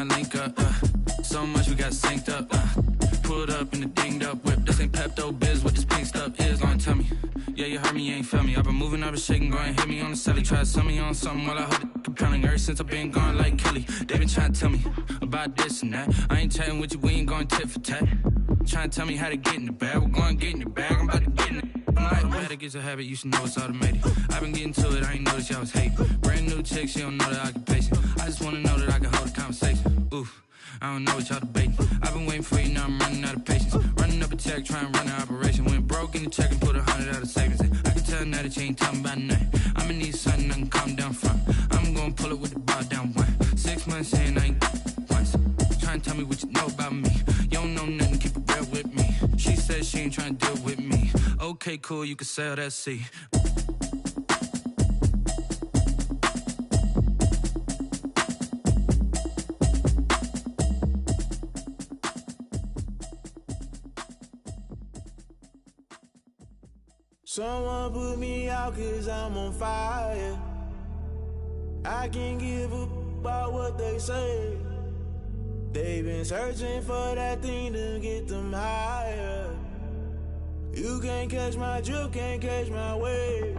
tryna link up. So much we got synced up. Pulled up in the dinged up whip. This ain't Pepto Biz, what this pink stuff is. Long tell me, yeah, you heard me, you ain't felt me. I've been moving, I've been shaking, go and hit me on the celly. Try to sell me on something while I hold it compelling. Ever since I've been gone like Kelly, they been trying to tell me about this and that. I ain't chatting with you, we ain't going tit for tat. Trying to tell me how to get in the bag, we're going to get in the bag, I'm about to get in it. I'm like, better get a habit, you should know it's automated. I've been getting to it, I ain't noticed y'all was hating. Brand new chick, she don't know the occupation. I just wanna know that I can hold a conversation. Oof, I don't know what y'all debating. I've been waiting for you, now I'm running out of patience. Running up a check, trying to run an operation. Went broke in the check and put 100 out of savings in. I can tell now that you ain't talking about nothing. I'ma need something I can calm down from. I'm gonna pull it with the bar down one. 6 months in, I ain't once. Trying to tell me what you know about me. You don't know nothing, keep it real with me. She said she ain't trying to deal with me. Okay, cool, you can sell that seat. Someone put me out 'cause I'm on fire. I can't give up about what they say. They've been searching for that thing to get them higher. You can't catch my drift, can't catch my wave.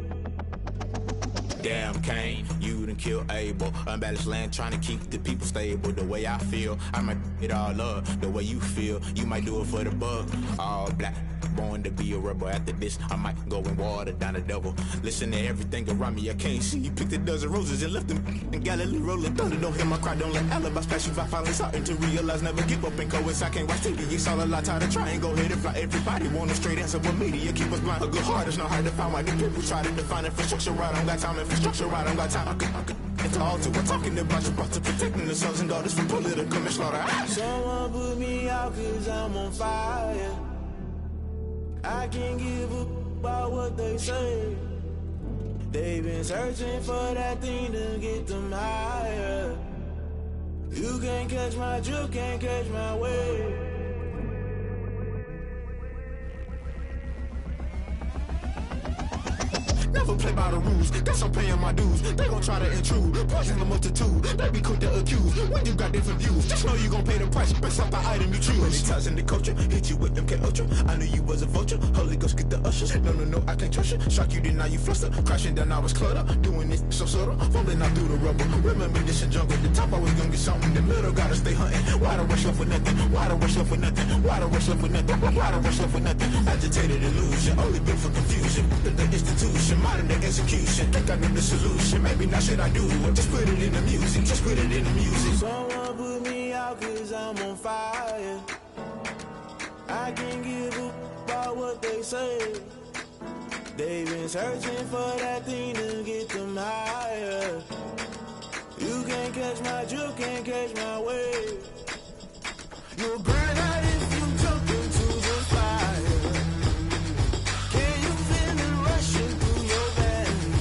Damn, Kane, you done killed Abel. Unbalanced land, trying to keep the people stable. The way I feel, I might it all up. The way you feel, you might do it for the bug. All black, born to be a rebel. After this, I might go and water down the devil. Listen to everything around me, I can't see. You picked a dozen roses and left them in Galilee rolling thunder. Don't hear my cry, don't let alibis pass you by. Finally starting to realize, never give up and coexist. I can't watch TV, it's all a lot, tired of trying. Go ahead and fly. Everybody want a straight answer, but media keep us blind. A good heart is not hard to find. Why the people try to define infrastructure right? I don't got time, infrastructure right, I don't got time. I could it's all to we're talking about you, about to protecting the sons and daughters from political manslaughter. Someone put me out 'cause I'm on fire. I can't give up about what they say. They've been searching for that thing to get them higher. You can't catch my drift, can't catch my wave. Never play by the rules, guess I'm paying my dues. They gon' try to intrude, poison the multitude. They be quick to accuse, when you got different views. Just know you gon' pay the price, based off the item you choose. Many times in the culture, hit you with MK Ultra. I knew you was a vulture, Holy Ghost get the ushers. No, I can't trust you. Shock you, then now you fluster. Crashing down, I was cluttered. Doing this so subtle, fumbling out through the rubble. Remember this in jungle, the top always gonna get something. The middle gotta stay hunting. Why the rush left with nothing? Why the rush left with nothing? Why the rush left with nothing? Why the rush left with nothing? Agitated illusion, only built for confusion. The institution, modern day execution. Think I know the solution. Maybe not should I do it? Just put it in the music. Just put it in the music. Someone put me out 'cause I'm on fire. I can't give up about what they say. They've been searching for that thing to get them higher. You can't catch my drift, can't catch my wave. You'll burn out if you jump into the fire. Can you feel it rushing through your veins?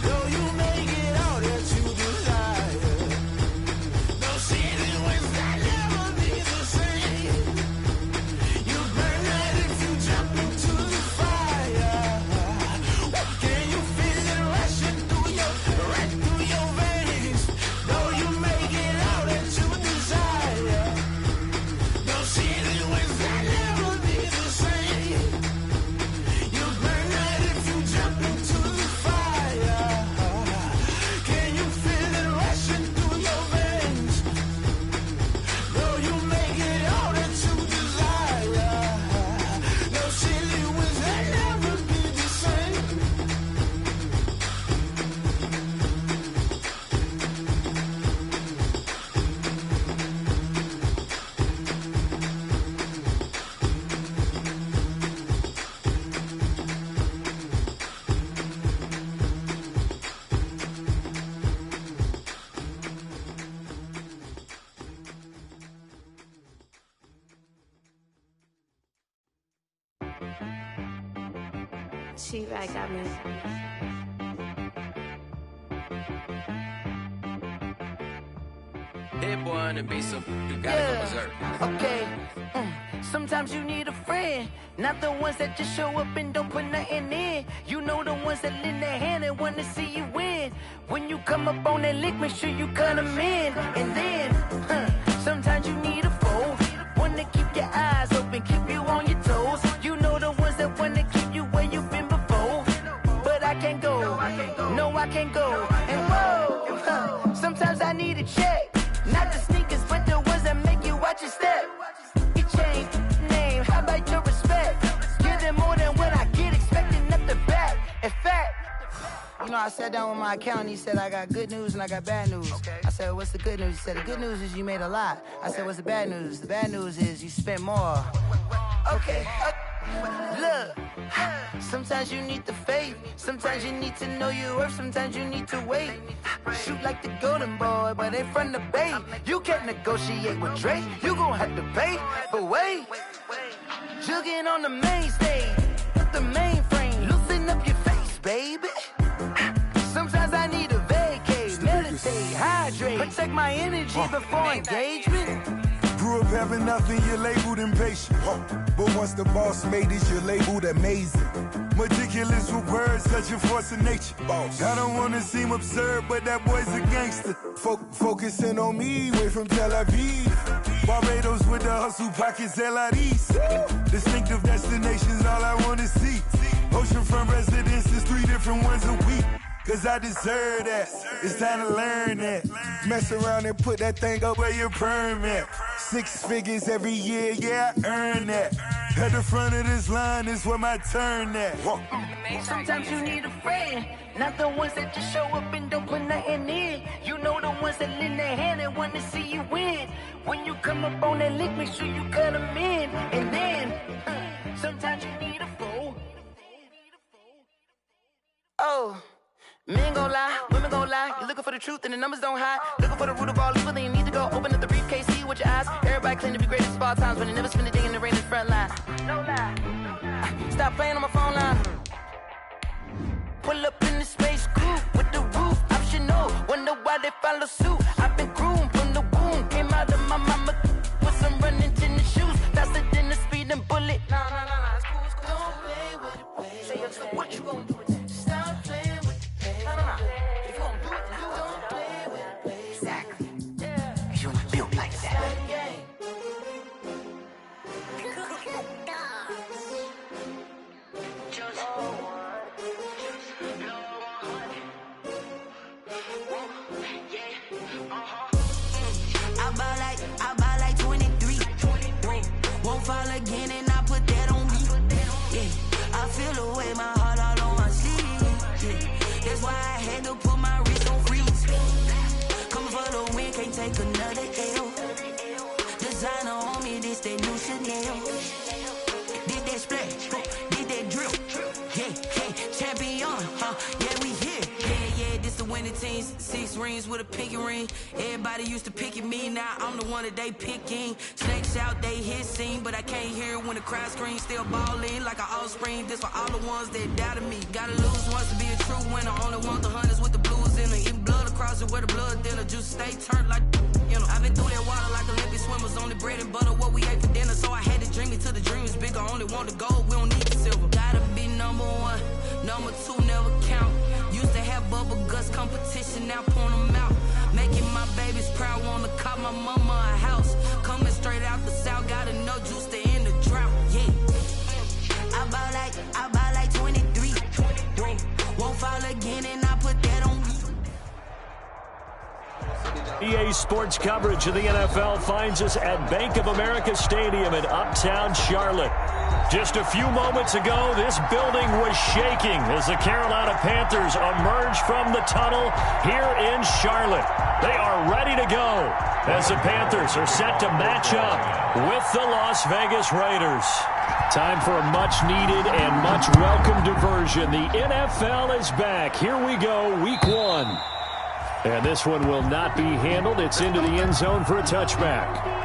Though you make it all that you desire. No ceiling wins that never be the same. You burn out if you jump into the fire. Can you feel it rushing through right through your veins? Though you make it all that you desire. No ceiling wins that never be the same. You burn out if you jump into the fire. Can you feel it rushing through your veins? Though you make it all that you desire. No ceiling wins that never be the same. She right got me. Hit boy on the beat, so you gotta go berserk. Okay. Sometimes you need a friend, not the ones that just show up and don't put nothing in. You know the ones that lend their hand and wanna see you win. When you come up on that lick, make sure you cut them in. And then, sometimes you need a foe, one to keep your eyes open, keep you on your toes. You know the ones that wanna keep you where you've been before. But I can't go, no I can't go. And whoa, sometimes I need a check, not the sneakers, but the ones that make you watch your step. Change name, how about your respect? Give them more than what I get, expecting nothing back. In fact, you know, I sat down with my accountant, he said, I got good news and I got bad news. Okay. I said, what's the good news? He said, the good news is you made a lot. I said, what's the bad news? The bad news is you spent more. Okay. Look, sometimes you need the faith, sometimes you need to know your worth, sometimes you need to wait. Shoot like the golden boy, but ain't from the bay. You can't negotiate with Drake, you gon' have to pay. But wait, jugging on the main stage, the mainframe, loosen up your face, baby. Sometimes I need a vacate, meditate, hydrate, protect my energy before engagement. Grew up having nothing, you're labeled impatient. But once the boss made it, you're labeled amazing. Meticulous with words, such a force of nature. I don't wanna seem absurd, but that boy's a gangster. Focusing on me, way from Tel Aviv. Barbados with the hustle pockets, LIDs. Distinctive destinations, all I wanna see. Oceanfront residences, 3 different ones a week. Cause I deserve that, it's time to learn that. Mess around and put that thing up where your permit. 6 figures every year, yeah, I earn that. At the front of this line is where my turn at. Sometimes you need a friend, not the ones that just show up and don't put nothing in. You know the ones that lend their hand and want to see you win. When you come up on that lick, make sure you cut them in. And then, sometimes you need a foe. Oh. Men gon' lie, women gon' lie. You're looking for the truth and the numbers don't hide. Looking for the root of all evil, then you need to go open up the briefcase, see with your eyes. Everybody claim to be greatest of all times, but they never spend a day in the rain in the front line. No lie. Stop playing on my phone line. Pull up in the space coupe with the roof optional. Wonder why they follow suit. I've been groomed from the womb. Came out of my mama with some running tennis shoes. Faster than the speeding bullet. No, it's cool, it's cool. Don't play with it, baby. Say so what you gon' do? Stop playing. If you gon' do it, then don't play with it, baby. Exactly. Yeah. Cause you ain't built like that. I buy like 23. Won't fall again and I put that on me. Yeah. I feel the way my heart all on my sleeve. Yeah. That's why I had to put my wrist on freeze. Coming for the win, can't take another L. Designer on me, this that new Chanel. Did that splash, did that drill. Yeah, champion, yeah, we here. Yeah, this the winning teams. 6 rings with a pinky ring. Everybody used to picking me, now I'm the one that they picking. Snakes out, they hit scene, but I can't hear it when the crowd screams. Still ballin' like an offspring. This for all the ones that doubted me. Gotta lose once to be a true winner. Only want the hunters with the blues in it. Eating blood across it where the blood dinner. Juice stay turned like, you know. I've been through that water like Olympic swimmers. Only bread and butter, what we ate for dinner. So I had to dream it till the dream is bigger. Only want the gold, we don't need the silver. Gotta be number 1, number 2 never count. Used to have bubble guts competition, now point them out. Making my babies proud, wanna call my mama a house. Coming straight out the south, got enough juice to end the drought. Yeah. I buy like 23. Won't fall again and I put that on me. EA Sports coverage of the NFL finds us at Bank of America Stadium in Uptown Charlotte. Just a few moments ago, this building was shaking as the Carolina Panthers emerged from the tunnel here in Charlotte. They are ready to go as the Panthers are set to match up with the Las Vegas Raiders. Time for a much-needed and much-welcome diversion. The NFL is back. Here we go, Week 1. And this one will not be handled. It's into the end zone for a touchback.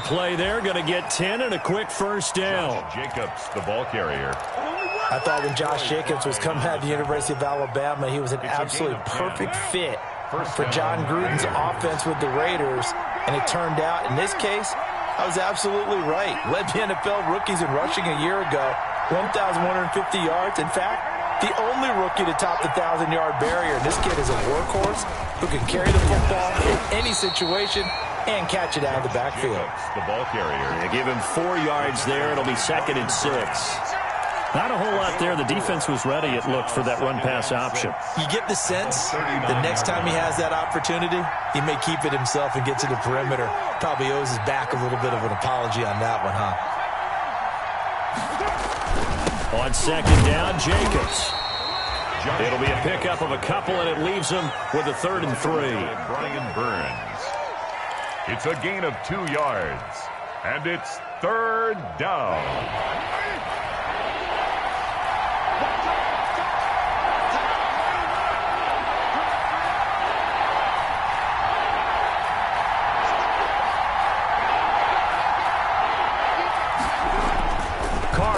play there. Going to get 10 and a quick first down. Josh Jacobs, the ball carrier. I thought when Josh Jacobs was coming out of the University of Alabama, he was an absolutely perfect fit for John Gruden's offense with the Raiders. And it turned out, in this case, I was absolutely right. Led the NFL rookies in rushing a year ago, 1,150 yards. In fact, the only rookie to top the 1,000-yard barrier. This kid is a workhorse who can carry the football in any situation and catch it out of the backfield. The ball carrier. They give him 4 yards there. It'll be 2nd and 6. Not a whole lot there. The defense was ready, it looked, for that run-pass option. You get the sense the next time he has that opportunity, he may keep it himself and get to the perimeter. Probably owes his back a little bit of an apology on that one, huh? On 2nd down, Jacobs. It'll be a pickup of a couple, and it leaves him with a 3rd and 3. Brian Burns. It's a gain of 2 yards, and it's 3rd down.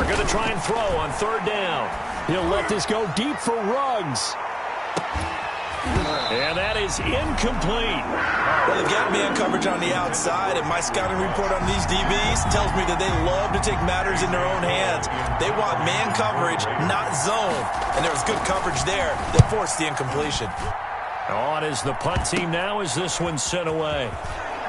Going to try and throw on 3rd down. He'll let this go deep for Ruggs. And that is incomplete. Well, they've got man coverage on the outside, and my scouting report on these DBs tells me that they love to take matters in their own hands. They want man coverage, not zone. And there was good coverage there that forced the incompletion. On is the punt team now as this one's sent away.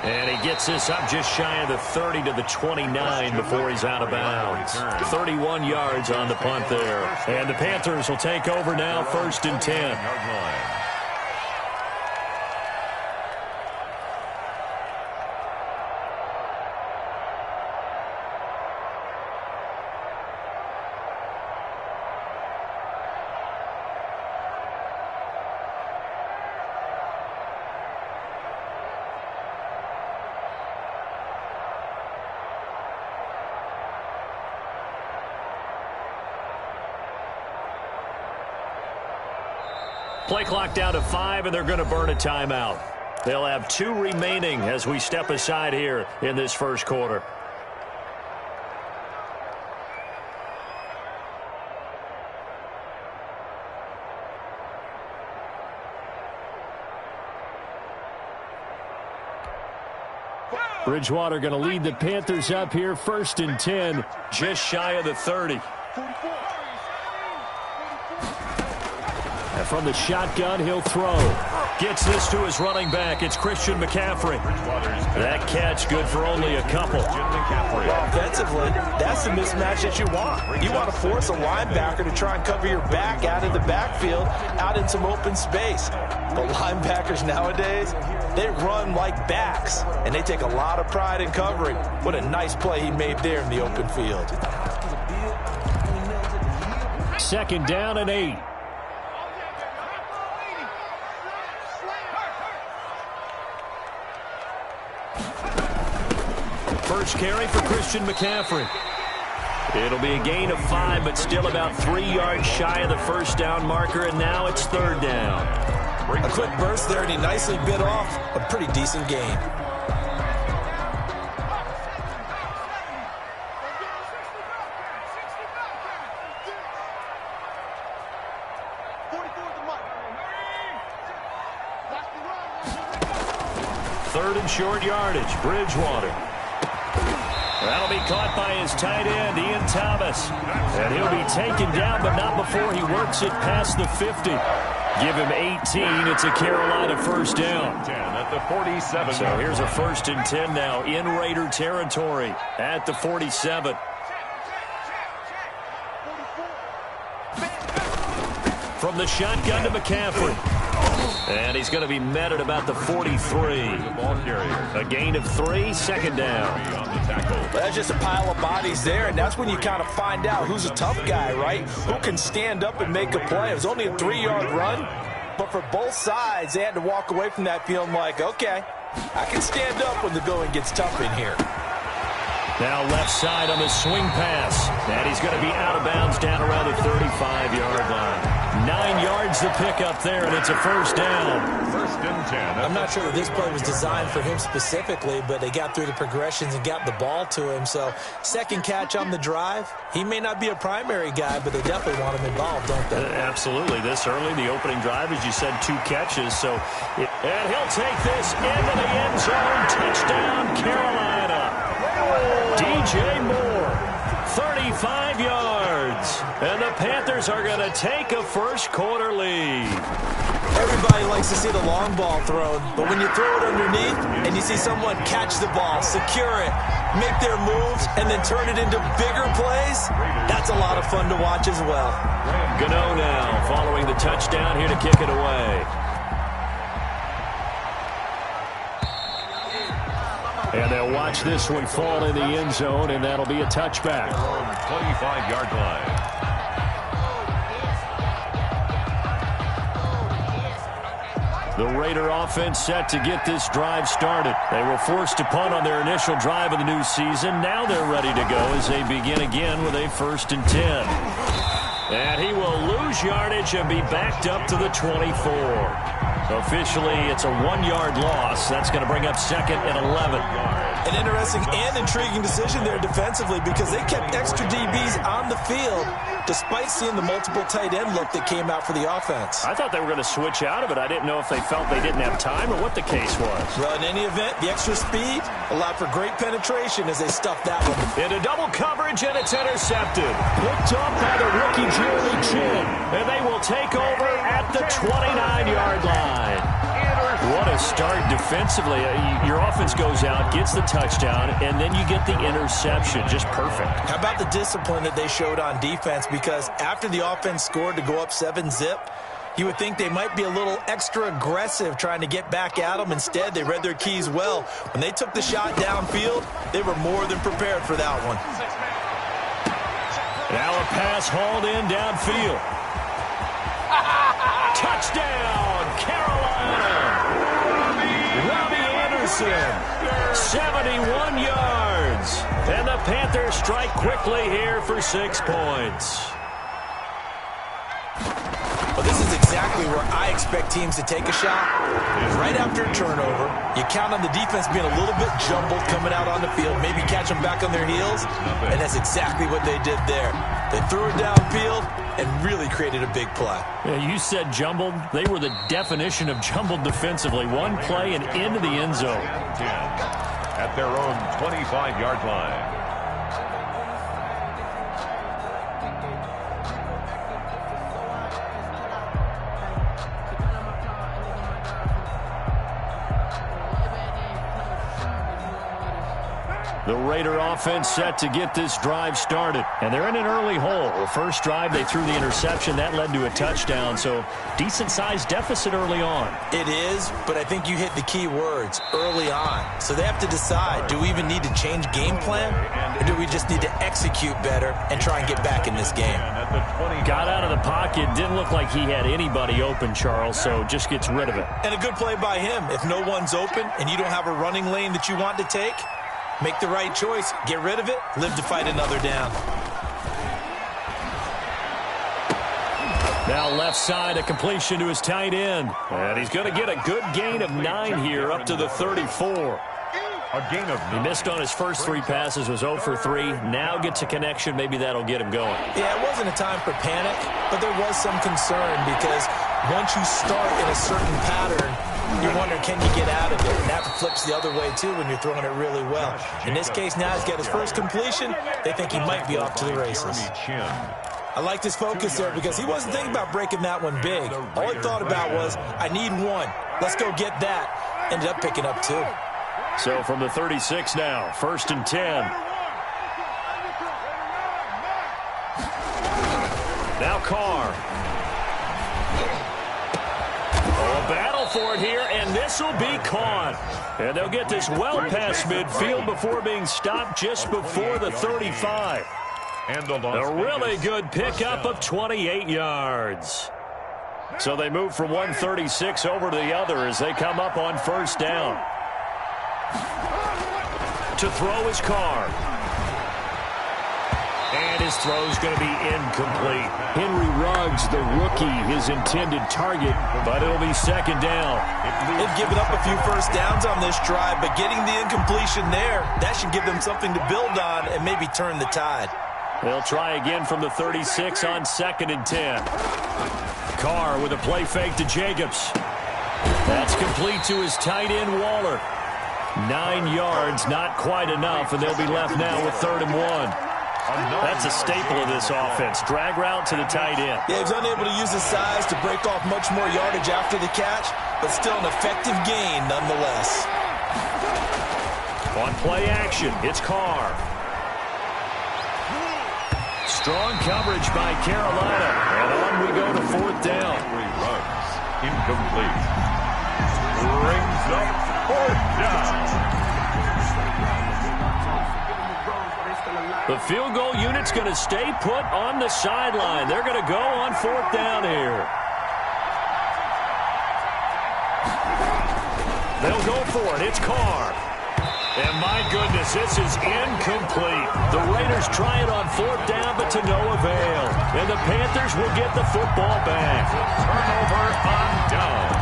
And he gets this up just shy of the 30 to the 29 before he's out of bounds. 31 yards on the punt there. And the Panthers will take over now, 1st and 10. Play clock down to 5, and they're going to burn a timeout. They'll have 2 remaining as we step aside here in this first quarter. Bridgewater going to lead the Panthers up here, 1st and 10, just shy of the 30. From the shotgun, he'll throw. Gets this to his running back. It's Christian McCaffrey. That catch good for only a couple. Well, offensively, that's the mismatch that you want. You want to force a linebacker to try and cover your back out of the backfield, out in some open space. But linebackers nowadays, they run like backs, and they take a lot of pride in covering. What a nice play he made there in the open field. 2nd down and 8. First carry for Christian McCaffrey. It'll be a gain of 5, but still about 3 yards shy of the 1st down marker, and now it's 3rd down. A quick burst there, and he nicely bit off a pretty decent gain. Third and short yardage, Bridgewater. That'll be caught by his tight end, Ian Thomas. And he'll be taken down, but not before he works it past the 50. Give him 18. It's a Carolina 1st down. 10 at the 47. So here's a 1st and 10 now in Raider territory at the 47. From the shotgun to McCaffrey. And he's going to be met at about the 43. A gain of 3, 2nd down. Well, that's just a pile of bodies there, and that's when you kind of find out who's a tough guy, right? Who can stand up and make a play. It was only a 3-yard run, but for both sides, they had to walk away from that feeling like, okay, I can stand up when the going gets tough in here. Now left side on the swing pass. And he's going to be out of bounds down around the 35-yard line. 9 yards finds the pickup there, and it's a first down. First and 10. I'm not sure that this play was designed for him specifically, but they got through the progressions and got the ball to him. So second catch on the drive. He may not be a primary guy, but they definitely want him involved, don't they? Absolutely. This early, the opening drive, as you said, 2 catches. And he'll take this into the end zone. Touchdown, Carolina. DJ Moore, 35 yards. And the Panthers are going to take a first quarter lead. Everybody likes to see the long ball thrown, but when you throw it underneath and you see someone catch the ball, secure it, make their moves, and then turn it into bigger plays, that's a lot of fun to watch as well. Gano now following the touchdown here to kick it away. And they'll watch this one fall in the end zone, and that'll be a touchback. 25-yard line. The Raider offense set to get this drive started. They were forced to punt on their initial drive of the new season. Now they're ready to go as they begin again with a 1st and 10. And he will lose yardage and be backed up to the 24. Officially, it's a 1-yard loss. That's going to bring up 2nd and 11. An interesting and intriguing decision there defensively because they kept extra DBs on the field despite seeing the multiple tight end look that came out for the offense. I thought they were going to switch out of it. I didn't know if they felt they didn't have time or what the case was. Well, in any event, the extra speed allowed for great penetration as they stuffed that one. Into double coverage, and it's intercepted. Picked up by the rookie Jeremy Chin, and they will take over at the 29-yard line. What a start defensively. Your offense goes out, gets the touchdown, and then you get the interception. Just perfect. How about the discipline that they showed on defense? Because after the offense scored to go up 7-zip, you would think they might be a little extra aggressive trying to get back at them. Instead, they read their keys well. When they took the shot downfield, they were more than prepared for that one. Now a pass hauled in downfield. Touchdown, Carolina! Robbie Anderson, 71 yards. And the Panthers strike quickly here for 6 points. Well, this is exactly where I expect teams to take a shot. Right after a turnover, you count on the defense being a little bit jumbled coming out on the field, maybe catch them back on their heels, and that's exactly what they did there. They threw it downfield and really created a big play. Yeah, you said jumbled. They were the definition of jumbled defensively. One play and into the end zone. At their own 25-yard line. The Raider offense set to get this drive started. And they're in an early hole. The first drive, they threw the interception. That led to a touchdown. So decent-sized deficit early on. It is, but I think you hit the key words, early on. So they have to decide, do we even need to change game plan? Or do we just need to execute better and try and get back in this game? Got out of the pocket. Didn't look like he had anybody open, Charles, so just gets rid of it. And a good play by him. If no one's open and you don't have a running lane that you want to take, make the right choice. Get rid of it. Live to fight another down. Now left side, a completion to his tight end. And he's going to get a good gain of 9 here up to the 34. He missed on his first 3 passes, was 0 for 3. Now gets a connection. Maybe that'll get him going. Yeah, it wasn't a time for panic, but there was some concern because once you start in a certain pattern, you're wondering, can you get out of it? And that flips the other way, too, when you're throwing it really well. In this case, now he's got his first completion. They think he might be off to the races. I like his focus there because he wasn't thinking about breaking that one big. All he thought about was, I need 1. Let's go get that. Ended up picking up 2. So from the 36 now, 1st and 10. Now Carr. A battle for it here, and this will be caught. And they'll get this well past midfield before being stopped just before the 35. A really good pickup of 28 yards. So they move from 136 over to the other as they come up on 1st down. To throw his Carr. And His throw's going to be incomplete. Henry Ruggs, the rookie, his intended target, but it'll be second down. They've given up a few first downs on this drive, but getting the incompletion there, that should give them something to build on and maybe turn the tide. They'll try again from the 36 on 2nd and 10. Carr with a play fake to Jacobs. That's complete to his tight end, Waller. 9 yards, not quite enough, and they'll be left now with 3rd and 1. That's a staple of this offense. Drag route to the tight end. Yeah, he's unable to use his size to break off much more yardage after the catch, but still an effective gain nonetheless. On play action, it's Carr. Strong coverage by Carolina, and on we go to 4th down. Ruggs, incomplete. Brings up 4th down. The field goal unit's going to stay put on the sideline. They're going to go on 4th down here. They'll go for it. It's Carr. And my goodness, this is incomplete. The Raiders try it on 4th down, but to no avail. And the Panthers will get the football back. Turnover on down.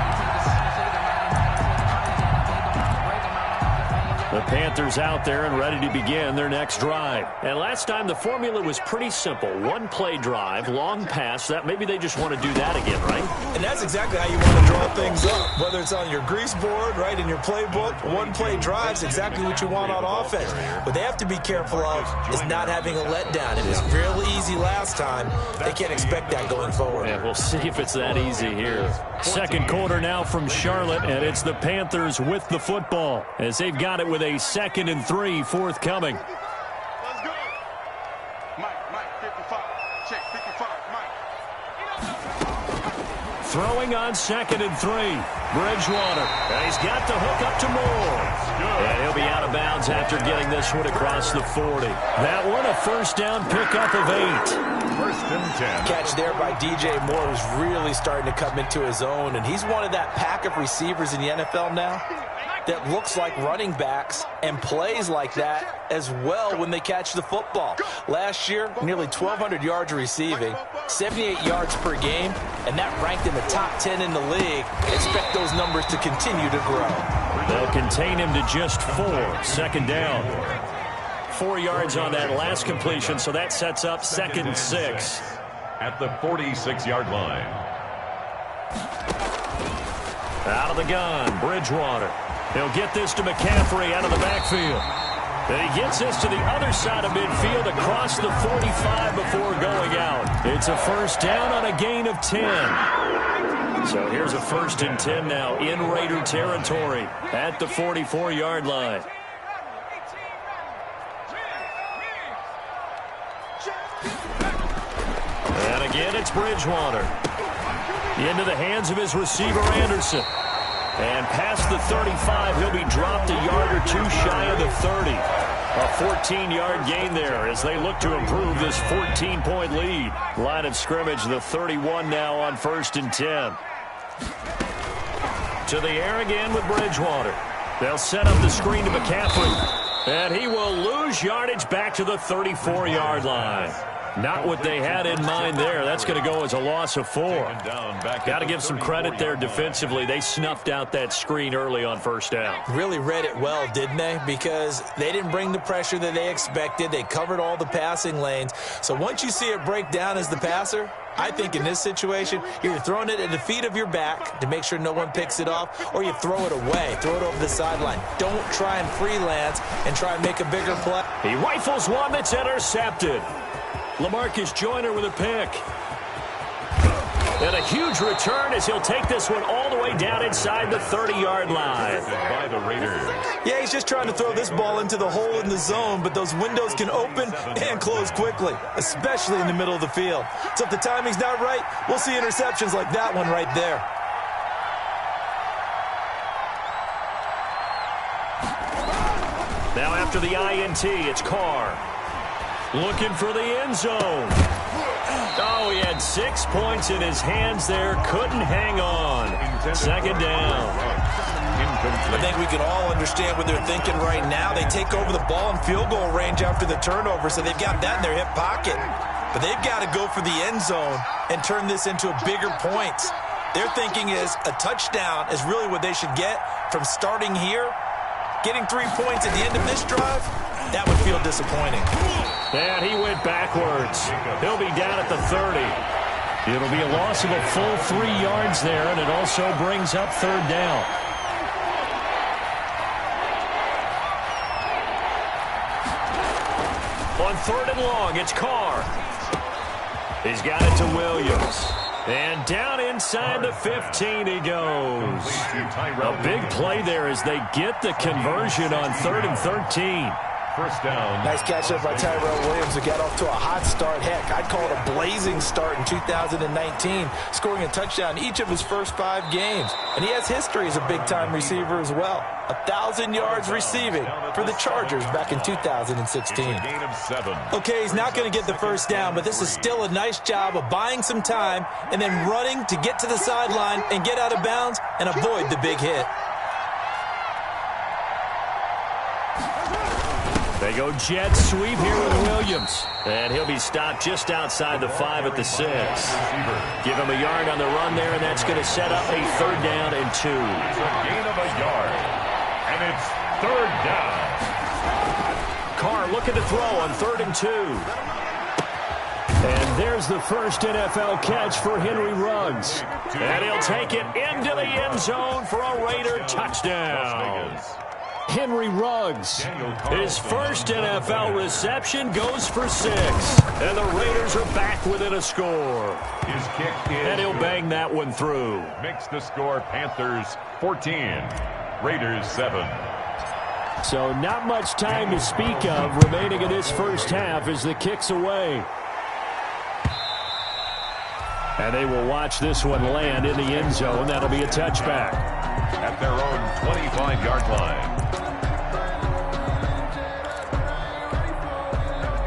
The Panthers out there and ready to begin their next drive. And last time the formula was pretty simple. 1-play drive, long pass. That maybe they just want to do that again, right? And that's exactly how you want to draw things up. Whether it's on your grease board, right, in your playbook, 1-play drive's exactly what you want on offense. What they have to be careful of is not having a letdown. It was real easy last time. They can't expect that going forward. Yeah, we'll see if it's that easy here. Second quarter now from Charlotte, and it's the Panthers with the football as they've got it with a 2nd and 3 forthcoming. Let's go. Mike, 55. Check, 55, Mike. Throwing on 2nd and 3. Bridgewater. And he's got the hook up to Moore. And he'll be out of bounds after getting this one across the 40. That one a first down pickup of 8. 1st and 10. Catch there by DJ Moore, who's really starting to come into his own, and he's one of that pack of receivers in the NFL now that looks like running backs and plays like that as well when they catch the football. Last year, nearly 1,200 yards receiving, 78 yards per game, and that ranked in the top 10 in the league. Expect those numbers to continue to grow. They'll contain him to just 4. 2nd down. 4 yards on that last completion, so that sets up 2nd and 6. At the 46-yard line. Out of the gun, Bridgewater. He'll get this to McCaffrey out of the backfield. And he gets this to the other side of midfield across the 45 before going out. It's a first down on a gain of 10. So here's a 1st and 10 now in Raider territory at the 44-yard line. And again, it's Bridgewater. Into the hands of his receiver, Anderson. And past the 35, he'll be dropped a yard or two shy of the 30. A 14-yard gain there as they look to improve this 14-point lead. Line of scrimmage, the 31 now on 1st and 10. To the air again with Bridgewater. They'll set up the screen to McCaffrey. And he will lose yardage back to the 34-yard line. Not what they had in mind there. That's going to go as a loss of 4. Got to give some credit there defensively. They snuffed out that screen early on 1st down. Really read it well, didn't they? Because they didn't bring the pressure that they expected. They covered all the passing lanes. So once you see it break down as the passer, I think in this situation, you're throwing it at the feet of your back to make sure no one picks it off, or you throw it away, throw it over the sideline. Don't try and freelance and try and make a bigger play. He rifles one that's intercepted. LaMarcus Joyner with a pick. And a huge return as he'll take this one all the way down inside the 30-yard line. By the Raiders. Yeah, he's just trying to throw this ball into the hole in the zone, but those windows can open and close quickly, especially in the middle of the field. So if the timing's not right, we'll see interceptions like that one right there. Now after the INT, it's Carr. Looking for the end zone. Oh, he had 6 points in his hands there. Couldn't hang on. 2nd down. I think we can all understand what they're thinking right now. They take over the ball in field goal range after the turnover, so they've got that in their hip pocket. But they've got to go for the end zone and turn this into a bigger point. Their thinking is a touchdown is really what they should get from starting here. Getting 3 points at the end of this drive, that would feel disappointing. And he went backwards. He'll be down at the 30. It'll be a loss of a full 3 yards there, and it also brings up third down. On third and long, it's Carr. He's got it to Williams. And down inside the 15 he goes. A big play there as they get the conversion on 3rd and 13. First down. Nice catch up by Tyrell Williams, who got off to a hot start. Heck, I'd call it a blazing start in 2019, scoring a touchdown each of his first 5 games. And he has history as a big-time receiver as well. 1,000 yards receiving for the Chargers back in 2016. Gain of 7. Okay, he's not going to get the first down, but this is still a nice job of buying some time and then running to get to the sideline and get out of bounds and avoid the big hit. They go jet sweep here with Williams. And he'll be stopped just outside the 5 at the 6. Give him a yard on the run there, and that's going to set up a 3rd down and 2. It's a gain of a yard. And it's 3rd down. Carr looking to throw on 3rd and 2. And there's the first NFL catch for Henry Ruggs. And he'll take it into the end zone for a Raider touchdown. Henry Ruggs, his first NFL reception, goes for 6. And the Raiders are back within a score. His kick is, and he'll bang that one through. Makes the score Panthers 14, Raiders 7. So not much time to speak of remaining in this first half as the kick's away. And they will watch this one land in the end zone. That'll be a touchback. At their own 25-yard line.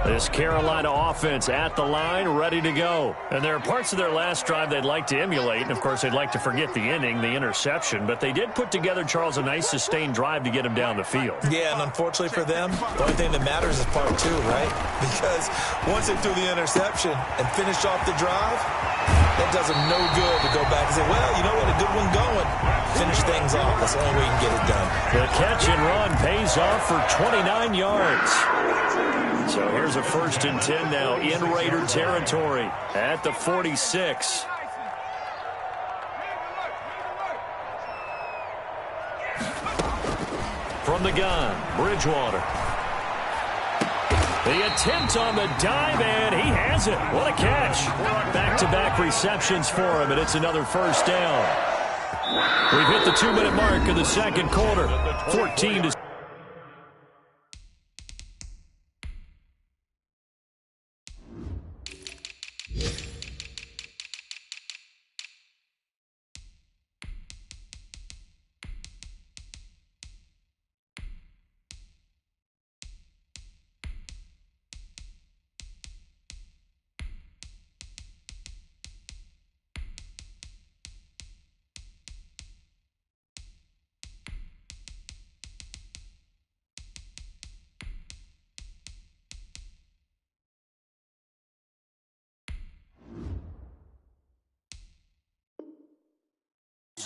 This Carolina offense at the line, ready to go. And there are parts of their last drive they'd like to emulate. And, of course, they'd like to forget the inning, the interception. But they did put together, Charles, a nice sustained drive to get him down the field. Yeah, and unfortunately for them, the only thing that matters is part 2, right? Because once they threw the interception and finished off the drive, that does them no good to go back and say, well, you know what, a good one going. Finish things off. That's the only way you can get it done. The catch and run pays off for 29 yards. So here's a 1st and 10 now in Raider territory at the 46. From the gun, Bridgewater. The attempt on the dive, and he has it. What a catch. Back-to-back receptions for him, and it's another first down. We've hit the 2-minute mark of the second quarter. 14-6.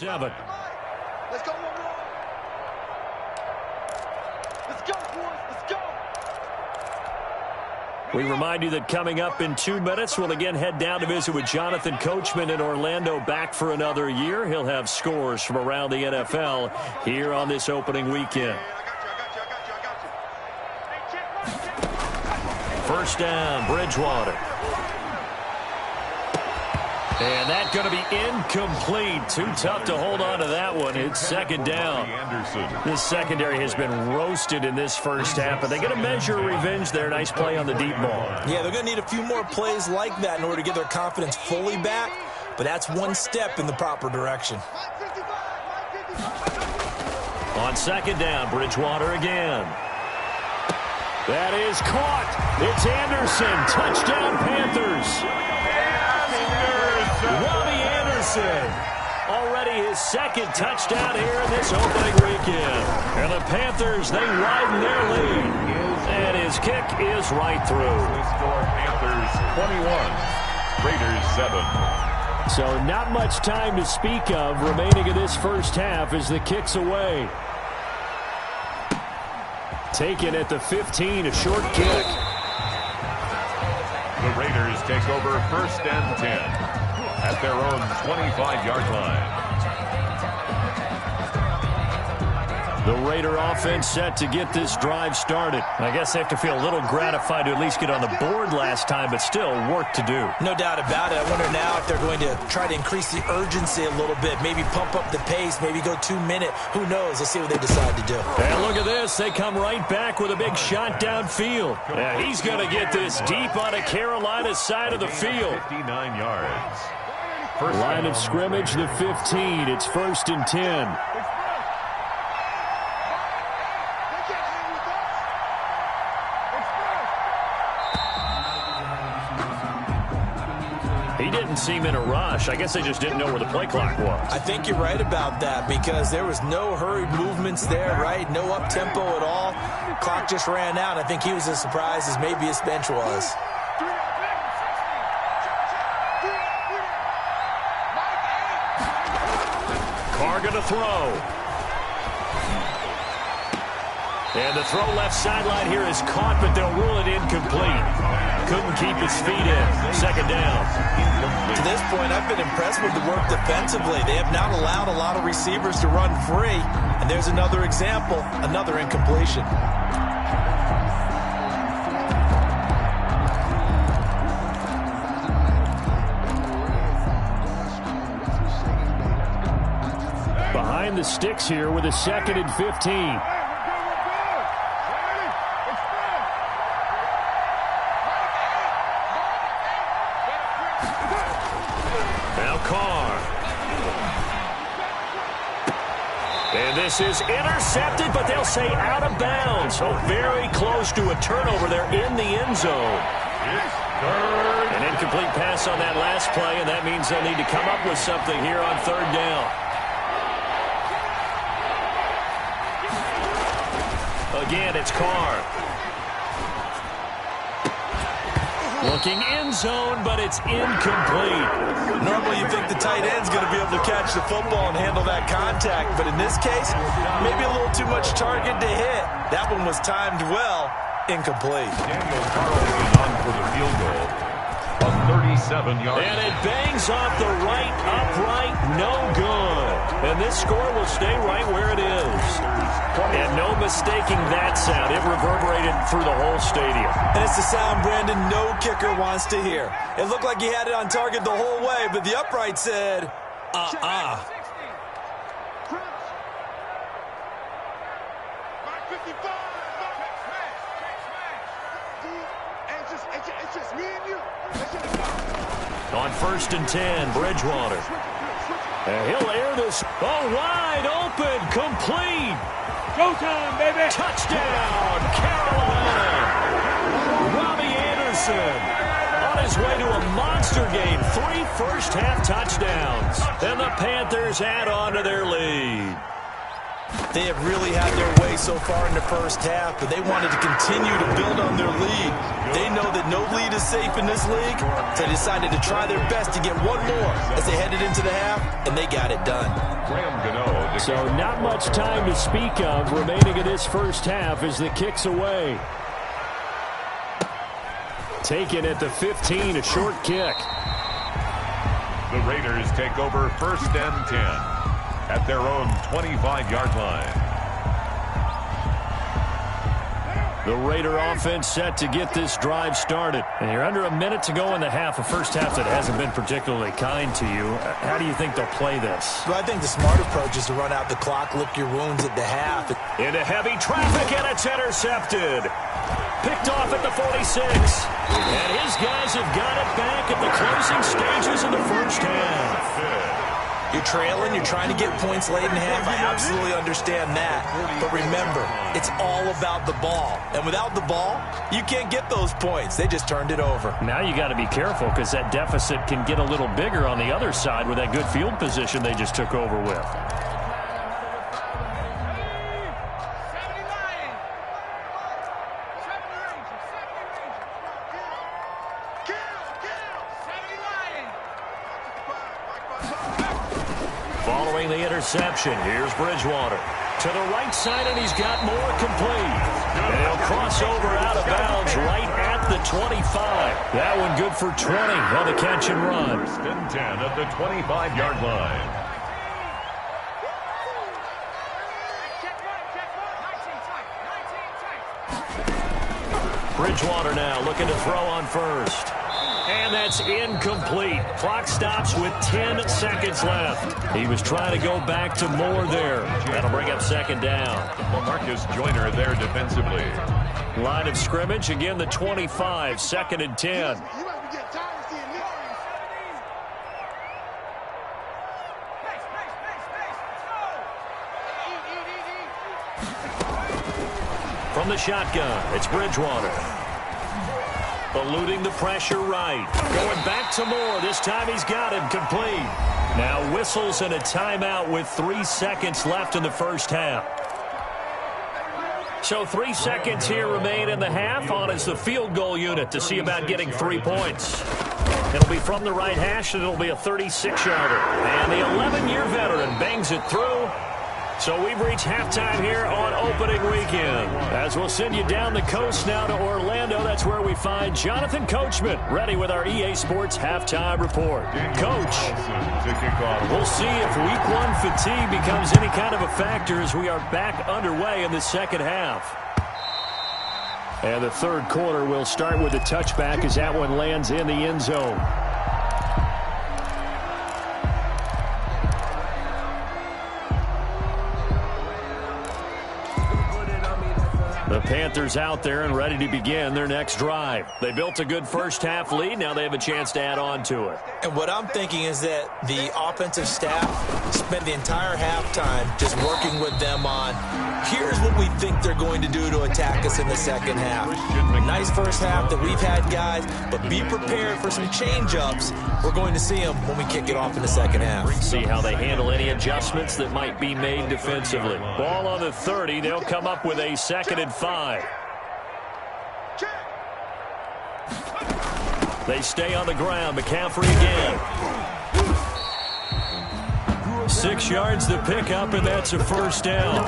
Let's go, let's go, boys. Let's go. We remind you that coming up in 2 minutes, we'll again head down to visit with Jonathan Coachman in Orlando, back for another year. He'll have scores from around the NFL here on this opening weekend. First down, Bridgewater. And that's going to be incomplete. Too tough to hold on to that one. It's 2nd down. This secondary has been roasted in this first half, but they get a measure of revenge there. Nice play on the deep ball. Yeah, they're going to need a few more plays like that in order to get their confidence fully back, but that's one step in the proper direction. On 2nd down, Bridgewater again. That is caught. It's Anderson. Touchdown, Panthers. Robbie Anderson already Gurley his second touchdown here in this opening weekend. And the Panthers, they widen their lead. And his kick is right through. Score Panthers 21, Raiders 7. So not much time to speak of remaining in this first half as the kick's away. Taken at the 15, a short kick. The Raiders take over 1st and 10 at their own 25-yard line. The Raider offense set to get this drive started. I guess they have to feel a little gratified to at least get on the board last time, but still work to do. No doubt about it. I wonder now if they're going to try to increase the urgency a little bit, maybe pump up the pace, maybe go 2-minute. Who knows? Let's see what they decide to do. And look at this. They come right back with a big shot downfield. Yeah, he's going to get this deep on a Carolina side of the field. 59 yards. Line of scrimmage, the 15. It's 1st and 10. He didn't seem in a rush. I guess they just didn't know where the play clock was. I think you're right about that because there was no hurried movements there, right? No up-tempo at all. Clock just ran out. I think he was as surprised as maybe his bench was. Carr going to throw. And the throw left sideline here is caught, but they'll rule it incomplete. Couldn't keep his feet in. 2nd down. To this point, I've been impressed with the work defensively. They have not allowed a lot of receivers to run free. And there's another example, another incompletion. Behind the sticks here with a 2nd and 15. And this is intercepted, but they'll say out of bounds. So very close to a turnover there in the end zone. An incomplete pass on that last play, and that means they'll need to come up with something here on 3rd down. Again, it's Carr. Looking end zone, but it's incomplete. Normally you think the tight end's going to be able to catch the football and handle that contact, but in this case, maybe a little too much target to hit. That one was timed well, incomplete. Daniel Carlson on for the field goal. A 37-yard. And it bangs off the right upright, no good. And this score will stay right where it is. And no mistaking that sound. It reverberated through the whole stadium. And it's the sound Brandon no kicker wants to hear. It looked like he had it on target the whole way, but the upright said, On 1st and 10, Bridgewater. And he'll air this. Oh, wide open, complete. Go time, baby. Touchdown, Carolina. Robbie Anderson on his way to a monster game. 3 first-half touchdowns. And the Panthers add on to their lead. They have really had their way so far in the first half, but they wanted to continue to build on their lead. They know that no lead is safe in this league, so they decided to try their best to get one more as they headed into the half, and they got it done. So not much time to speak of remaining in this first half as the kick's away. Taken at the 15, a short kick. The Raiders take over 1st and 10. At their own 25-yard line. The Raider offense set to get this drive started. And you're under a minute to go in the half, a first half that hasn't been particularly kind to you. How do you think they'll play this? Well, I think the smart approach is to run out the clock, lick your wounds at the half. Into heavy traffic, and it's intercepted. Picked off at the 46. And his guys have got it back at the closing stages of the first half. You're trailing, you're trying to get points late in half. I absolutely understand that. But remember, it's all about the ball. And without the ball, you can't get those points. They just turned it over. Now you got to be careful because that deficit can get a little bigger on the other side with that good field position they just took over with. Following the interception, here's Bridgewater. To the right side, and he's got more complete. And he'll cross over out of bounds right at the 25. That one good for 20 on the catch and run. First and 10 at the 25-yard line. Bridgewater now looking to throw on first. And that's incomplete. Clock stops with 10 seconds left. He was trying to go back to more there. That'll bring up second down. Marcus Joyner there defensively. Line of scrimmage, again the 25, second and 10. From the shotgun, it's Bridgewater. Eluding the pressure right. Going back to Moore. This time he's got him complete. Now whistles and a timeout with 3 seconds left in the first half. So 3 seconds here remain in the half. On is the field goal unit to see about getting 3 points. It'll be from the right hash, and it'll be a 36-yarder. And the 11-year veteran bangs it through. So we've reached halftime here on opening weekend. As we'll send you down the coast now to Orlando, that's where we find Jonathan Coachman ready with our EA Sports halftime report. Coach, we'll see if week 1 fatigue becomes any kind of a factor as we are back underway in the second half. And the third quarter will start with a touchback as that one lands in the end zone. The Panthers out there and ready to begin their next drive. They built a good first-half lead. Now they have a chance to add on to it. And what I'm thinking is that the offensive staff spent the entire halftime just working with them on, here's what we think they're going to do to attack us in the second half. Nice first half that we've had, guys, but be prepared for some change-ups. We're going to see them when we kick it off in the second half. See how they handle any adjustments that might be made defensively. Ball on the 30. They'll come up with a second and 5. They stay on the ground. McCaffrey again. 6 yards to pick up, and that's a first down.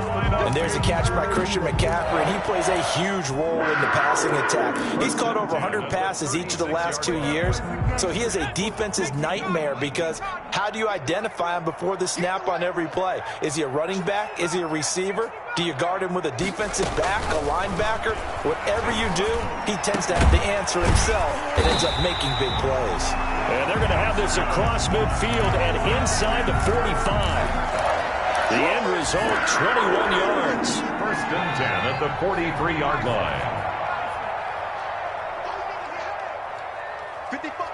And there's a catch by Christian McCaffrey, and he plays a huge role in the passing attack. He's caught over 100 passes each of the last 2 years, so he is a defense's nightmare because how do you identify him before the snap on every play? Is he a running back? Is he a receiver? Do you guard him with a defensive back, a linebacker? Whatever you do, he tends to have the answer himself and ends up making big plays. And they're going to have this across midfield and inside the 45. The end result, 21 yards. First and 10 at the 43-yard line. 55.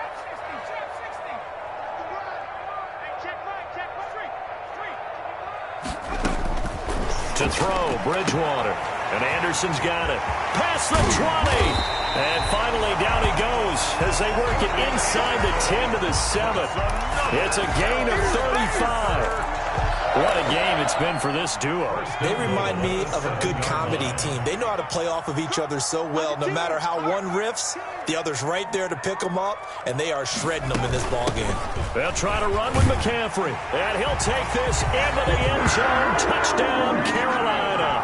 To throw, Bridgewater. And Anderson's got it. Past the 20. And finally down he goes as they work it inside the 10 to the 7. It's a gain of 35. What a game it's been for this duo. They remind me of a good comedy team. They know how to play off of each other so well. No matter how one riffs, the other's right there to pick them up, and they are shredding them in this ballgame. They'll try to run with McCaffrey, and he'll take this into the end zone. Touchdown, Carolina.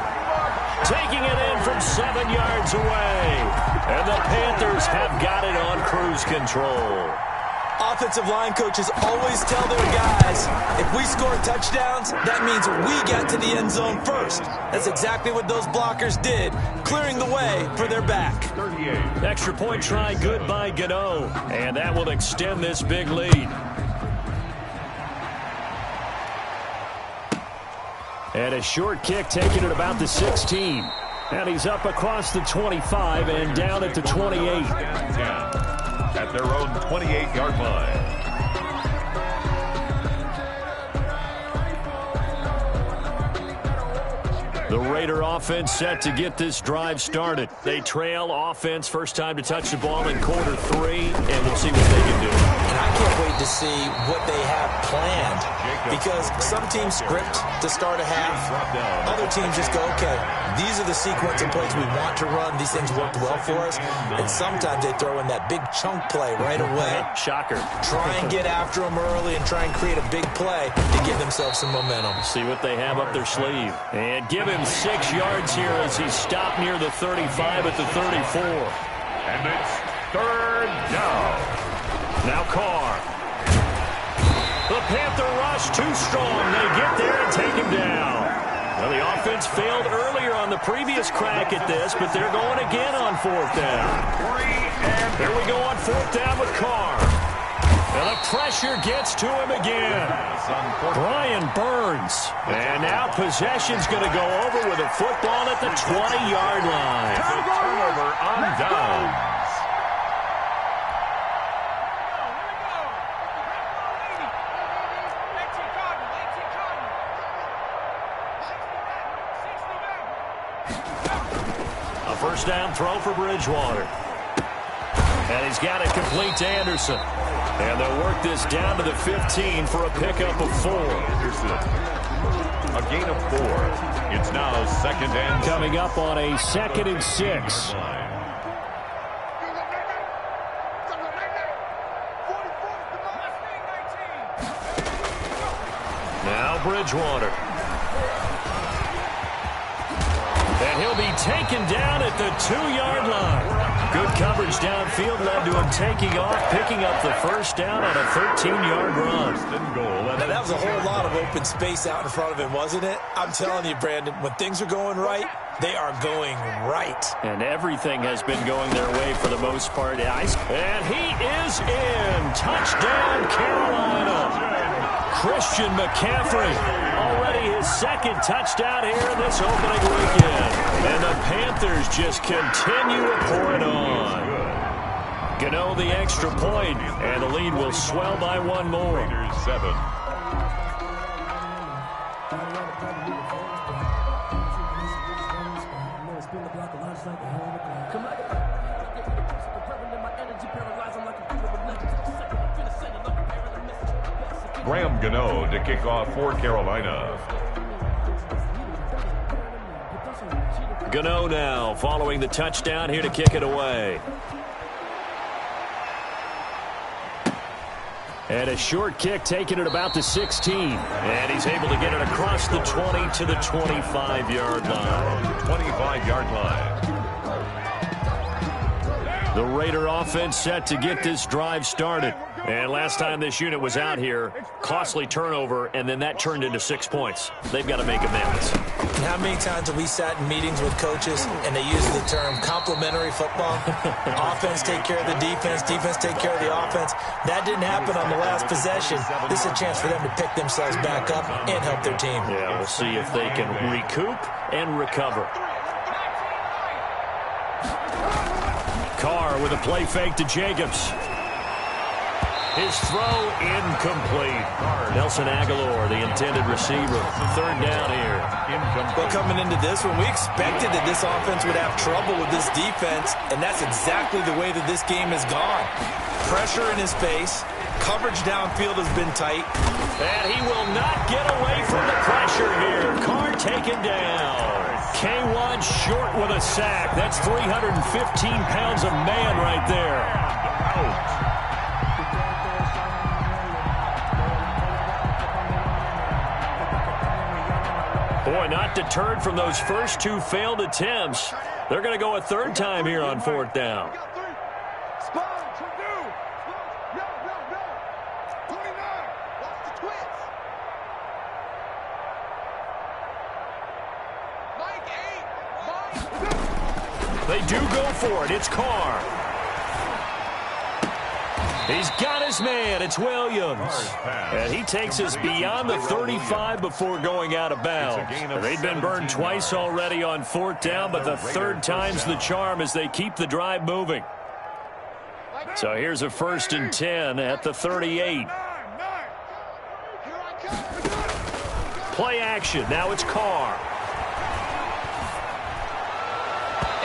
Taking it in from 7 yards away. And the Panthers have got it on cruise control. Offensive line coaches always tell their guys, if we score touchdowns, that means we got to the end zone first. That's exactly what those blockers did, clearing the way for their back. 38. Extra point try good by Gano, and that will extend this big lead. And a short kick taken at about the 16. And he's up across the 25 and down at the 28. At their own 28-yard line. The Raider offense set to get this drive started. They trail offense, first time to touch the ball in quarter 3, and we'll see what they can do. And I can't wait to see what they have planned, because some teams script to start a half. Other teams just go, okay, these are the sequence of plays we want to run. These things worked well for us. And sometimes they throw in that big chunk play right away. Shocker. Try and get after them early and try and create a big play to give themselves some momentum. See what they have up their sleeve. And give him 6 yards here as he stopped near the 35 at the 34. And it's 3rd down. Now Carr. The Panther rush too strong. They get there and take him down. Well, the offense failed earlier on the previous crack at this, but they're going again on 4th down. Here we go on 4th down with Carr. And the pressure gets to him again. Brian Burns. And now possession's going to go over with a football at the 20-yard line. Turnover on downs. A first down throw for Bridgewater. And he's got it complete to Anderson. And they'll work this down to the 15 for a pickup of 4. Anderson. A gain of 4. It's now 2nd and coming up on a 2nd and 6. Now Bridgewater. And he'll be taken down at the 2-yard line. Good coverage downfield led to him taking off, picking up the first down on a 13-yard run. Now, that was a whole lot of open space out in front of him, wasn't it? I'm telling you, Brandon, when things are going right, they are going right. And everything has been going their way for the most part. And he is in. Touchdown, Carolina. Christian McCaffrey, already his 2nd touchdown here in this opening weekend. And the Panthers just continue to pour it on. Gano the extra point, and the lead will swell by 1 more. Raiders 7. Graham Gano to kick off for Carolina. Gano now following the touchdown here to kick it away. And a short kick taken at about the 16. And he's able to get it across the 20 to the 25-yard line. 25-yard line. The Raider offense set to get this drive started. And last time this unit was out here, costly turnover, and then that turned into 6 points. They've got to make amends. How many times have we sat in meetings with coaches and they use the term complementary football? Offense take care of the defense, defense take care of the offense. That didn't happen on the last possession. This is a chance for them to pick themselves back up and help their team. Yeah, we'll see if they can recoup and recover. Carr with a play fake to Jacobs. His throw incomplete. Nelson Aguilar, the intended receiver. 3rd down here. Well, coming into this one, we expected that this offense would have trouble with this defense, and that's exactly the way that this game has gone. Pressure in his face. Coverage downfield has been tight. And he will not get away from the pressure here. Carr taken down. K1 short with a sack. That's 315 pounds of man right there. Out. Boy, not deterred from those first 2 failed attempts. They're going to go a 3rd time here on 4th down. They do go for it. It's Carr. He's got his man. It's Williams. And he takes us beyond the 35 before going out of bounds. They've been burned twice already on 4th down, but the 3rd time's the charm as they keep the drive moving. So here's a 1st and 10 at the 38. Play action. Now it's Carr.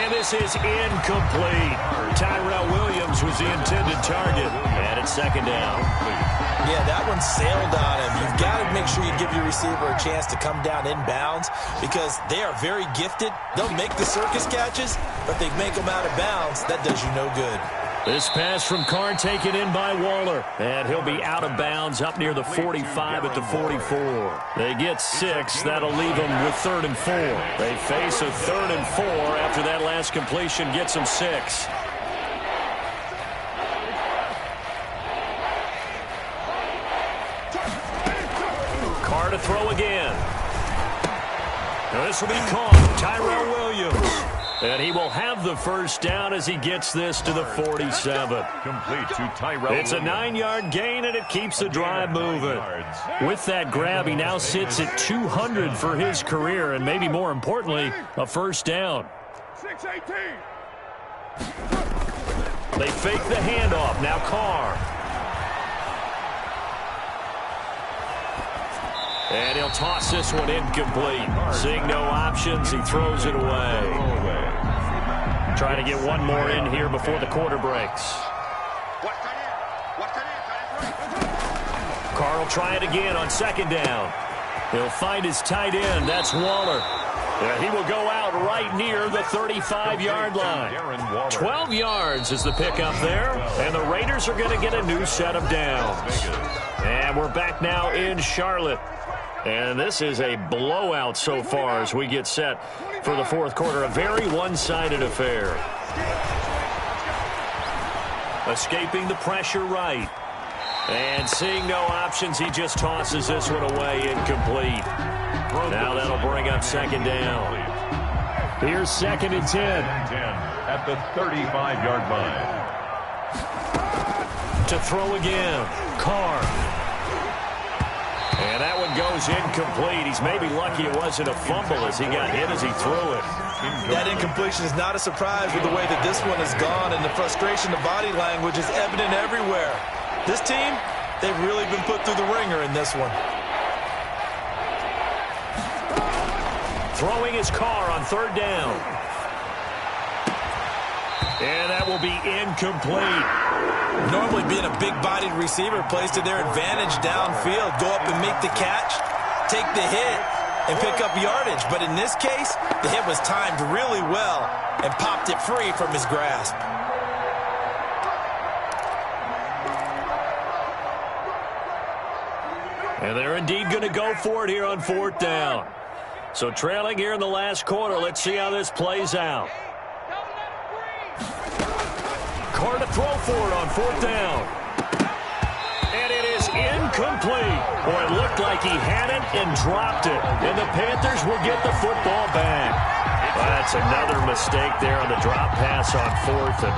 And this is incomplete. Tyrell Williams was the intended target. And it's second down. Yeah, that one sailed on him. You've got to make sure you give your receiver a chance to come down inbounds because they are very gifted. They'll make the circus catches, but they make them out of bounds. That does you no good. This pass from Carr taken in by Waller. And he'll be out of bounds up near the 45 at the 44. They get 6. That'll leave them with 3rd and 4. They face a 3rd and 4 after that last completion gets them 6. Carr to throw again. Now this will be caught. Tyrell Williams. And he will have the first down as he gets this to the 47. Complete to Tyrell. It's a 9-yard gain, and it keeps the drive moving. With that grab, he now sits at 200 for his career, and maybe more importantly, a first down. 6-18. They fake the handoff. Now Carr. And he'll toss this one incomplete. Seeing no options, he throws it away. Trying to get one more in here before the quarter breaks. Carr will try it again on second down. He'll find his tight end. That's Waller. Yeah, he will go out right near the 35-yard line. 12 yards is the pickup there. And the Raiders are going to get a new set of downs. And we're back now in Charlotte. And this is a blowout so far as we get set for the fourth quarter. A very one-sided affair. Escaping the pressure right. And seeing no options, he just tosses this one away incomplete. Now that'll bring up second down. Here's 2nd and 10. At the 35-yard line. To throw again. Carr. And that one goes incomplete. He's maybe lucky it wasn't a fumble as he got hit as he threw it. That incompletion is not a surprise with the way that this one has gone, and the frustration, the body language is evident everywhere. This team, they've really been put through the ringer in this one. Throwing his Carr on 3rd down. And that will be incomplete. Normally being a big-bodied receiver plays to their advantage downfield. Go up and make the catch, take the hit, and pick up yardage. But in this case, the hit was timed really well and popped it free from his grasp. And they're indeed going to go for it here on 4th down. So trailing here in the last quarter. Let's see how this plays out. Carr to throw for it on 4th down. And it is incomplete. Boy, it looked like he had it and dropped it. And the Panthers will get the football back. Well, that's another mistake there on the drop pass on 4th. And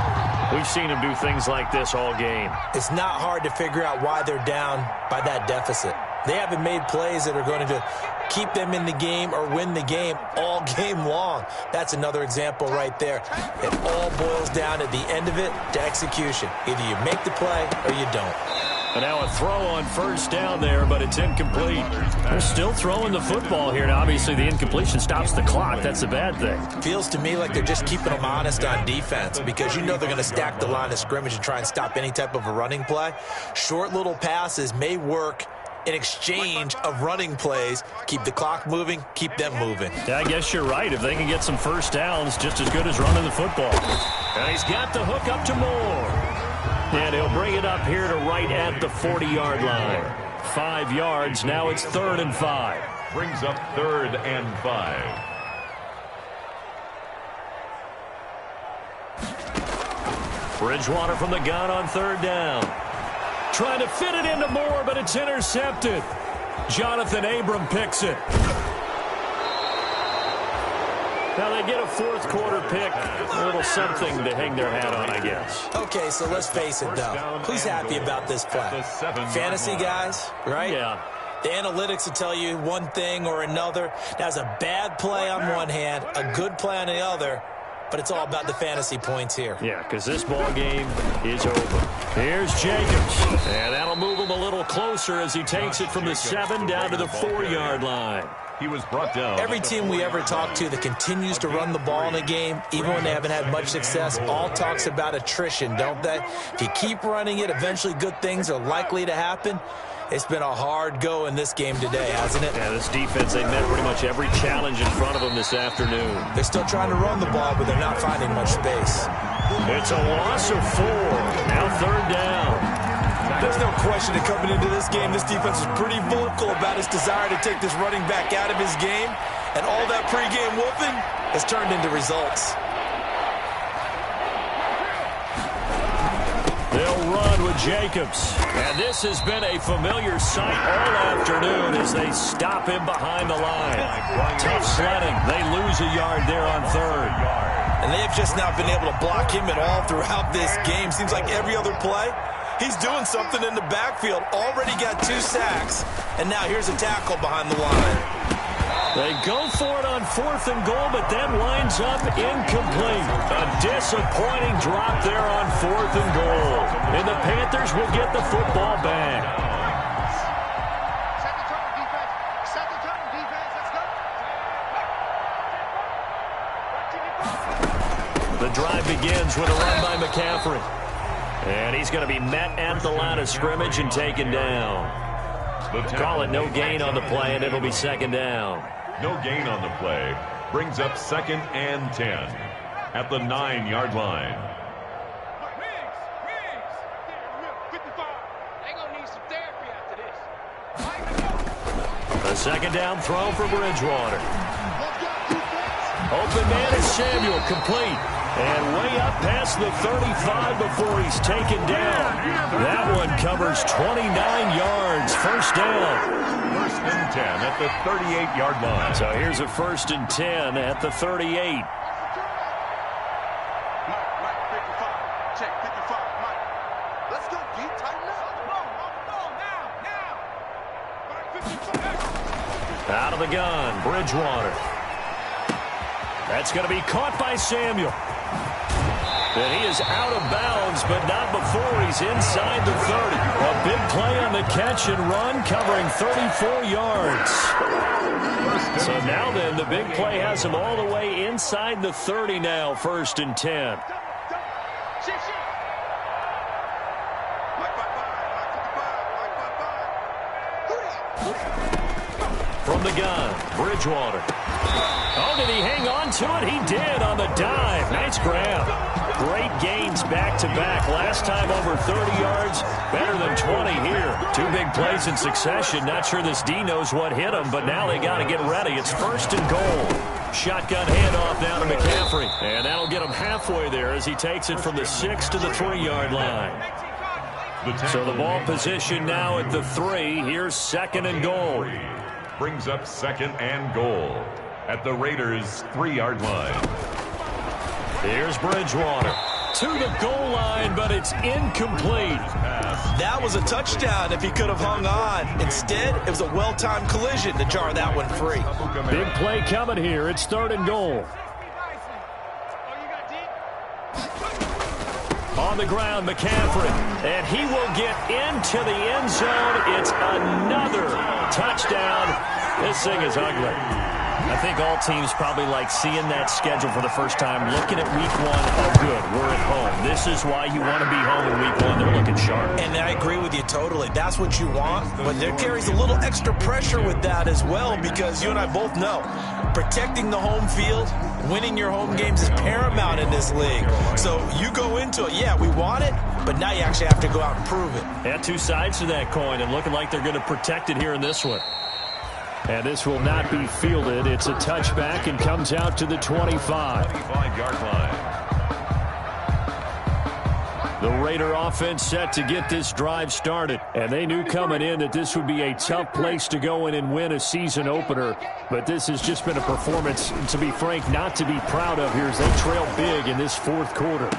we've seen him do things like this all game. It's not hard to figure out why they're down by that deficit. They haven't made plays that are going to keep them in the game or win the game all game long. That's another example right there. It all boils down at the end of it to execution. Either you make the play or you don't. And now a throw on 1st down there, but it's incomplete. They're still throwing the football here. Now, obviously, the incompletion stops the clock. That's a bad thing. Feels to me like they're just keeping them honest on defense because you know they're going to stack the line of scrimmage and try and stop any type of a running play. Short little passes may work in exchange of running plays. Keep the clock moving, keep them moving. Yeah, I guess you're right. If they can get some first downs, just as good as running the football. And he's got the hook up to Moore. And he'll bring it up here to right at the 40-yard line. 5 yards. Now it's 3rd and 5. Brings up 3rd and 5. Bridgewater from the gun on 3rd down. Trying to fit it into Moore, but it's intercepted. Jonathan Abram picks it. Now they get a 4th quarter pick. A little something to hang their hat on, I guess. Okay, so let's face it, though. Who's happy about this play? Fantasy guys, right? Yeah. The analytics will tell you one thing or another. That's a bad play on one hand, a good play on the other. But it's all about the fantasy points here. Yeah, because this ball game is over. Here's Jacobs. And that'll move him a little closer as he takes it from the 7 down to the 4-yard line. He was brought down. Every team we ever talk to that continues to run the ball in a game, even when they haven't had much success, all talks about attrition, don't they? If you keep running it, eventually good things are likely to happen. It's been a hard go in this game today, hasn't it? Yeah, this defense, they met pretty much every challenge in front of them this afternoon. They're still trying to run the ball, but they're not finding much space. It's a loss of 4. Now 3rd down. There's no question that coming into this game, this defense was pretty vocal about its desire to take this running back out of his game, and all that pregame whooping has turned into results. They'll run with Jacobs. And this has been a familiar sight all afternoon as they stop him behind the line. Tough sledding. They lose a yard there on 3rd. And they have just not been able to block him at all throughout this game. Seems like every other play, he's doing something in the backfield. Already got 2 sacks. And now here's a tackle behind the line. They go for it on 4th and goal, but that winds up incomplete. A disappointing drop there on 4th and goal. And the Panthers will get the football back. Set the tone, defense. Set the tone, defense. Let's go. The drive begins with a run by McCaffrey. And he's going to be met at the line of scrimmage and taken down. Call it no gain on the play, and it'll be 2nd down. No gain on the play. Brings up 2nd and 10 at the 9-yard line. A 2nd down throw for Bridgewater. Open man is Samuel, complete. And way up past the 35 before he's taken down. That one covers 29 yards. 1st down. 1st and 10 at the 38-yard line. So here's a 1st and 10 at the 38. Check 55, Mike. Let's go, Pete. Tighten up. Out of the gun, Bridgewater. That's going to be caught by Samuel. And he is out of bounds, but not before he's inside the 30. A big play on the catch and run, covering 34 yards. So now then, the big play has him all the way inside the 30 now, 1st and 10. From the gun, Bridgewater. Oh, did he hang on to it? He did on the dive. Nice grab. Great gains back-to-back. Last time over 30 yards, better than 20 here. 2 big plays in succession. Not sure this D knows what hit him, but now they got to get ready. It's 1st and goal. Shotgun handoff now to McCaffrey. And that'll get him halfway there as he takes it from the 6 to the 3-yard line. So the ball position now at the 3. Here's 2nd and goal. Brings up 2nd and goal at the Raiders' 3-yard line. Here's Bridgewater to the goal line, but it's incomplete. That was a touchdown if he could have hung on. Instead, it was a well-timed collision to jar that one free. Big play coming here. It's 3rd and goal. On the ground, McCaffrey, and he will get into the end zone. It's another touchdown. This thing is ugly. I think all teams probably like seeing that schedule for the first time, looking at week 1. Oh, good, we're at home. This is why you want to be home in week 1. They're looking sharp. And I agree with you totally. That's what you want. But there carries a little extra pressure with that as well, because you and I both know protecting the home field, winning your home games is paramount in this league. So you go into it, yeah, we want it, but now you actually have to go out and prove it. Yeah, 2 sides to that coin, and looking like they're going to protect it here in this one. And this will not be fielded. It's a touchback and comes out to the 25. 25-yard line. The Raider offense set to get this drive started. And they knew coming in that this would be a tough place to go in and win a season opener. But this has just been a performance, to be frank, not to be proud of here as they trail big in this 4th quarter.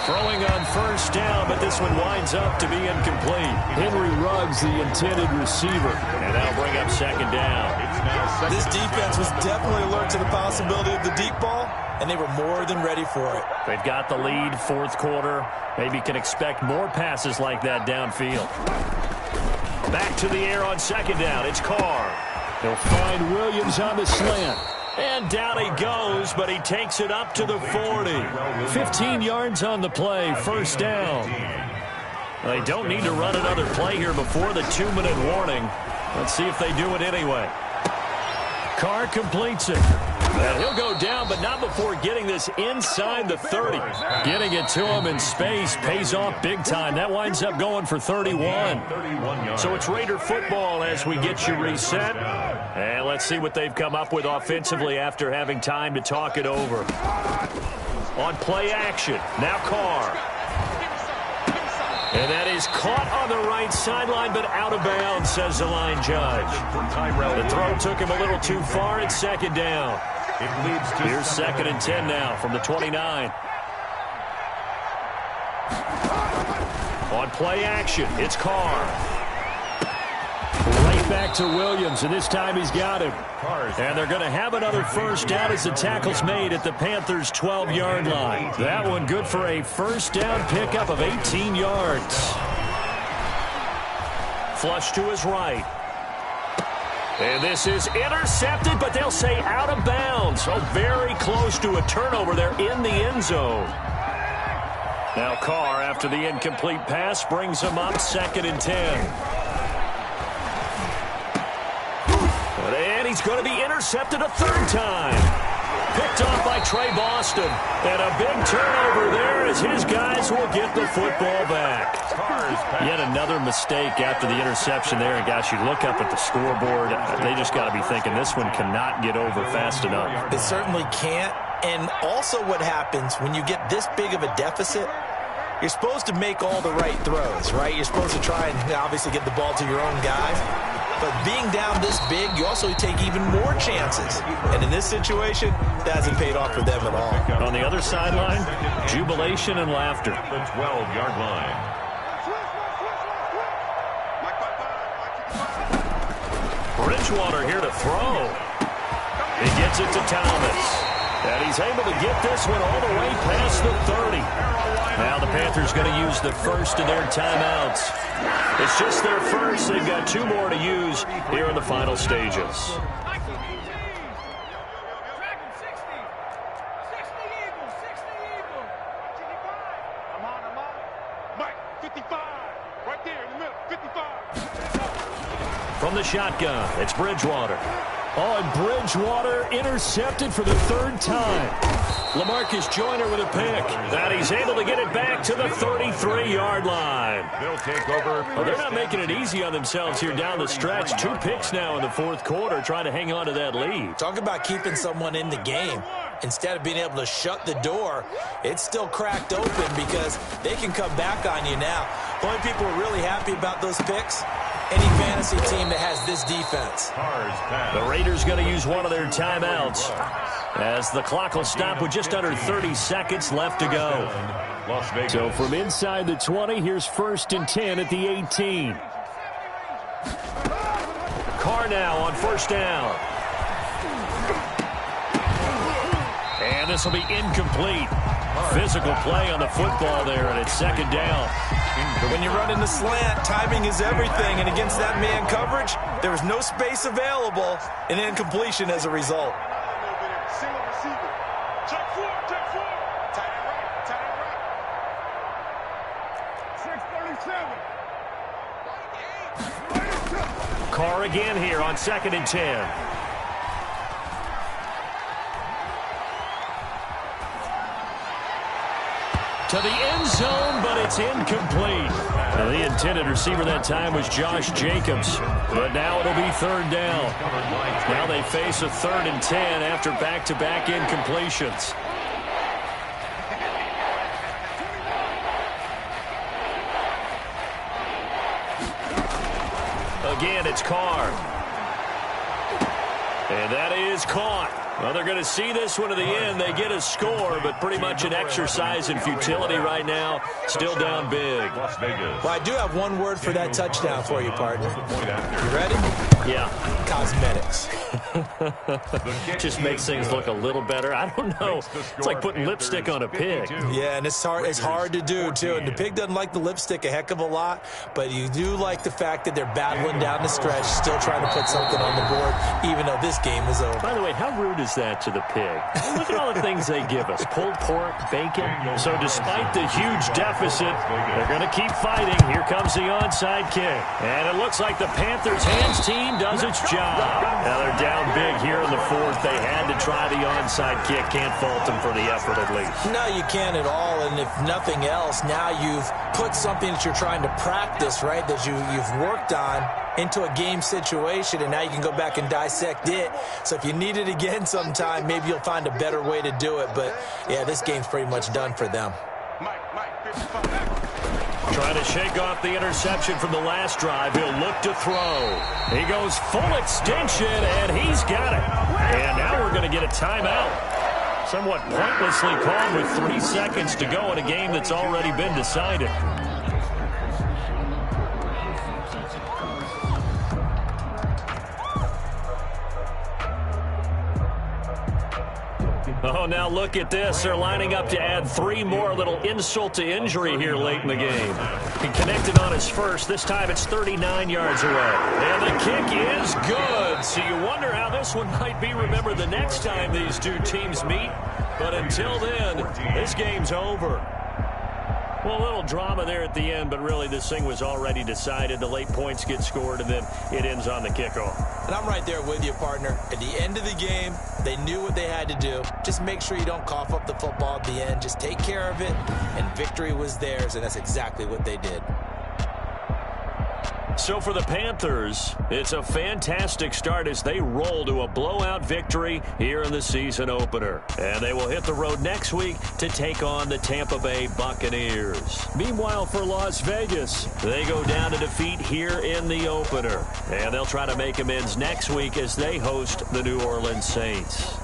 Throwing on 1st down, but this one winds up to be incomplete. Henry Ruggs, the intended receiver. And that'll bring up 2nd down. This defense was definitely alert to the possibility of the deep ball, and they were more than ready for it. They've got the lead, 4th quarter. Maybe can expect more passes like that downfield. Back to the air on 2nd down. It's Carr. He'll find Williams on the slant. And down he goes, but he takes it up to the 40. 15 yards on the play, first down. They don't need to run another play here before the 2-minute warning. Let's see if they do it anyway. Carr completes it. And he'll go down, but not before getting this inside the 30. Getting it to him in space pays off big time. That winds up going for 31. So it's Raider football as we get you reset. And let's see what they've come up with offensively after having time to talk it over. On play action, now Carr. And that is caught on the right sideline, but out of bounds, says the line judge. The throw took him a little too far. It's second down. Here's 2nd and 10 now from the 29. On play action, it's Carr. Right back to Williams, and this time he's got him. And they're going to have another first down as the tackle's made at the Panthers' 12-yard line. That one good for a first down pickup of 18 yards. Flush to his right. And this is intercepted, but they'll say out of bounds. So very close to a turnover there in the end zone. Now Carr, after the incomplete pass, brings him up 2nd and 10. And he's going to be intercepted a 3rd time. Picked off by Trey Boston. And a big turnover there as his guys will get the football back. Yet another mistake after the interception there. And gosh, you look up at the scoreboard, they just got to be thinking this one cannot get over fast enough. It certainly can't. And also what happens when you get this big of a deficit, you're supposed to make all the right throws, right? You're supposed to try and obviously get the ball to your own guys. But being down this big, you also take even more chances. And in this situation, that hasn't paid off for them at all. On the other sideline, jubilation and laughter. The 12-yard line. Bridgewater here to throw. He gets it to Thomas. And he's able to get this one all the way past the 30. Now the Panthers going to use the first of their timeouts. It's just their first. They've got 2 more to use here in the final stages. From the shotgun, it's Bridgewater. Oh, and Bridgewater intercepted for the 3rd time. LaMarcus Joyner with a pick. That he's able to get it back to the 33-yard line. They'll take over. Well, they're not making it easy on themselves here down the stretch. 2 picks now in the 4th quarter, trying to hang on to that lead. Talk about keeping someone in the game. Instead of being able to shut the door, it's still cracked open because they can come back on you now. The only people who are really happy about those picks, any fantasy team that has this defense. The Raiders going to use one of their timeouts as the clock will stop with just under 30 seconds left to go. So from inside the 20, here's 1st and 10 at the 18. Carr now on 1st down. And this will be incomplete. Physical play on the football there, and it's 2nd down. When you run in the slant, timing is everything, and against that man coverage, there was no space available, and incompletion as a result. Single receiver. Check 4. Tight end right. 637. Carr again here on 2nd and 10. To the end zone, but it's incomplete. Now, the intended receiver that time was Josh Jacobs, but now it'll be 3rd down. Now they face a 3rd and 10 after back-to-back incompletions. Again, it's Carr. And that is caught. Well, they're going to see this one to the end. They get a score, but pretty much an exercise in futility right now. Still down big. Well, I do have one word for that touchdown for you, partner. You ready? Yeah. Cosmetics. Just makes things look a little better. I don't know. It's like putting lipstick on a pig. Yeah, and it's hard to do, too. And the pig doesn't like the lipstick a heck of a lot, but you do like the fact that they're battling down the stretch, still trying to put something on the board, even though this game is over. By the way, how rude is that to the pig? Look at all the things they give us. Pulled pork, bacon. So despite the huge deficit, they're going to keep fighting. Here comes the onside kick. And it looks like the Panthers hands team does its job. Now they're down big here in the fourth. They had to try the onside kick. Can't fault them for the effort at least. No, you can't at all. And if nothing else, now you've put something that you're trying to practice, right, that you've worked on into a game situation, and now you can go back and dissect it. So if you need it again sometime, maybe you'll find a better way to do it. But, yeah, this game's pretty much done for them. Trying to shake off the interception from the last drive. He'll look to throw. He goes full extension, and he's got it. And now we're going to get a timeout. Somewhat pointlessly called with 3 seconds to go in a game that's already been decided. Oh, now look at this. They're lining up to add 3 more. Little insult to injury here late in the game. He connected on his first. This time it's 39 yards away. And the kick is good. So you wonder how this one might be remembered the next time these two teams meet. But until then, this game's over. Well, a little drama there at the end, but really this thing was already decided. The late points get scored, and then it ends on the kickoff. And I'm right there with you, partner. At the end of the game, they knew what they had to do. Just make sure you don't cough up the football at the end. Just take care of it, and victory was theirs, and that's exactly what they did. So for the Panthers, it's a fantastic start as they roll to a blowout victory here in the season opener. And they will hit the road next week to take on the Tampa Bay Buccaneers. Meanwhile, for Las Vegas, they go down to defeat here in the opener. And they'll try to make amends next week as they host the New Orleans Saints.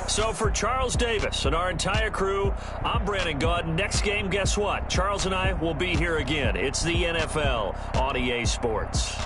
So for Charles Davis and our entire crew, I'm Brandon Gaudin. Next game, guess what? Charles and I will be here again. It's the NFL on EA Sports.